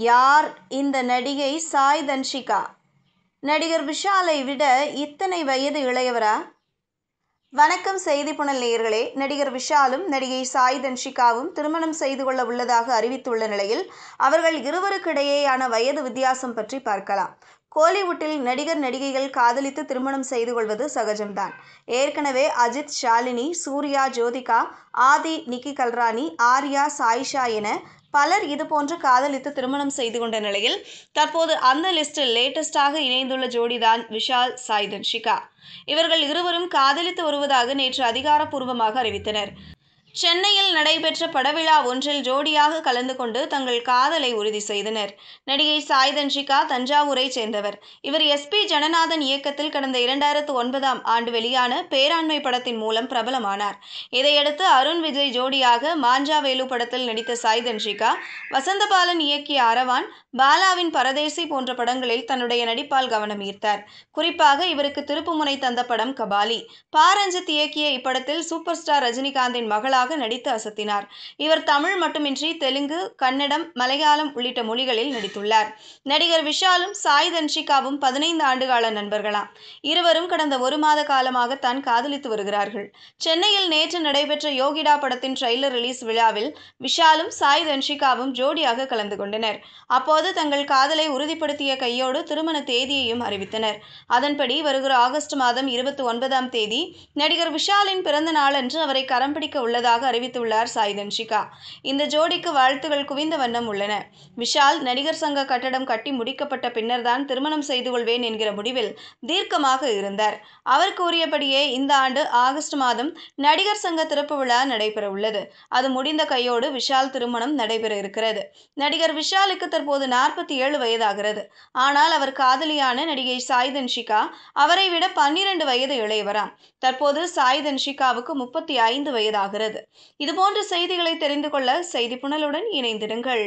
யார் இந்த நடிகை சாய் தன்ஷிகா? நடிகர் விஷாலை விட இத்தனை வயது இளையவரா? வணக்கம் செய்தி புனல் நேயர்களே. நடிகர் விஷாலும் நடிகை சாய் தன்ஷிகாவும் திருமணம் செய்து கொள்ள உள்ளதாக அறிவித்துள்ள நிலையில் அவர்கள் இருவருக்கிடையேயான வயது வித்தியாசம் பற்றி பார்க்கலாம். கோலிவுட்டில் நடிகர் நடிகைகள் காதலித்து திருமணம் செய்து கொள்வது சகஜம்தான். ஏற்கனவே அஜித், ஷாலினி, சூர்யா, ஜோதிகா, ஆதி, நிக்கி கல்ராணி, ஆர்யா, சாயிஷா என பலர் இதுபோன்று காதலித்து திருமணம் செய்து கொண்ட நிலையில் தற்போது அந்த லிஸ்டில் லேட்டஸ்டாக இணைந்துள்ள ஜோடிதான் விஷால், சாய் தன்ஷிகா. இவர்கள் இருவரும் காதலித்து வருவதாக நேற்று அதிகாரப்பூர்வமாக அறிவித்தனர். சென்னையில் நடைபெற்ற படவிழா ஒன்றில் ஜோடியாக கலந்து கொண்டு தங்கள் காதலை உறுதி செய்தனர். நடிகை சாய் தன்ஷிகா தஞ்சாவூரை சேர்ந்தவர். இவர் எஸ்.பி. ஜனநாதன் இயக்கத்தில் கடந்த 2009ஆம் ஆண்டு வெளியான பேராண்மை படத்தின் மூலம் பிரபலமானார். இதையடுத்து அருண் விஜய் ஜோடியாக மாஞ்சாவேலு படத்தில் நடித்த சாய் தன்ஷிகா வசந்தபாலன் இயக்கிய அரவான், பாலாவின் பரதேசி போன்ற படங்களில் தன்னுடைய நடிப்பால் கவனம் ஈர்த்தார். குறிப்பாக இவருக்கு திருப்புமுனை தந்த படம் கபாலி. பா. ரஞ்சித் இயக்கிய இப்படத்தில் சூப்பர் ஸ்டார் ரஜினிகாந்தின் மகளாக நடித்து அசத்தினார். இவர் தமிழ் மட்டுமின்றி தெலுங்கு, கன்னடம், மலையாளம் உள்ளிட்ட மொழிகளில் நடித்துள்ளார். நடிகர் விஷாலும் சாய் தன்ஷிகாவும் 15 ஆண்டுகால நண்பர்களாம். இருவரும் கடந்த 1 மாத காலமாகத்தான் காதலித்து வருகிறார்கள். சென்னையில் நேற்று நடைபெற்ற யோகிடா படத்தின் ட்ரெய்லர் ரிலீஸ் விழாவில் விஷாலும் சாய் தன்ஷிகாவும் ஜோடியாக கலந்து கொண்டனர். அப்போது தங்கள் காதலை உறுதிப்படுத்திய கையோடு திருமண தேதியையும் அறிவித்தனர். அதன்படி வருகிற ஆகஸ்ட் மாதம் 29ஆம் தேதி நடிகர் விஷாலின் பிறந்த நாளன்று அவரை கரம் பிடிக்க உள்ளதாக அறிவித்துள்ளார் சாய் தன்ஷிகா. இந்த ஜோடிக்கு வாழ்த்துகள் குவிந்த வண்ணம் உள்ளன. விஷால் நடிகர் சங்க கட்டடம் கட்டி முடிக்கப்பட்ட பின்னர்தான் திருமணம் செய்து கொள்வேன் என்கிற முடிவில் தீர்க்கமாக இருந்தார். அவர் கூறியபடியே இந்த ஆண்டு ஆகஸ்ட் மாதம் நடிகர் சங்க திறப்பு விழா நடைபெற உள்ளது. அது முடிந்த கையோடு விஷால் திருமணம் நடைபெற இருக்கிறது. நடிகர் விஷாலுக்கு தற்போது 47 வயதாகிறது. ஆனால் அவர் காதலியான நடிகை சாய் தன்ஷிகா அவரை விட 12 வயது இளையவராம். தற்போது சாய் தன்ஷிகாவுக்கு 35 வயதாகிறது. இதுபோன்ற செய்திகளை தெரிந்து கொள்ள செய்தி புனலுடன் இணைந்திருங்கள்.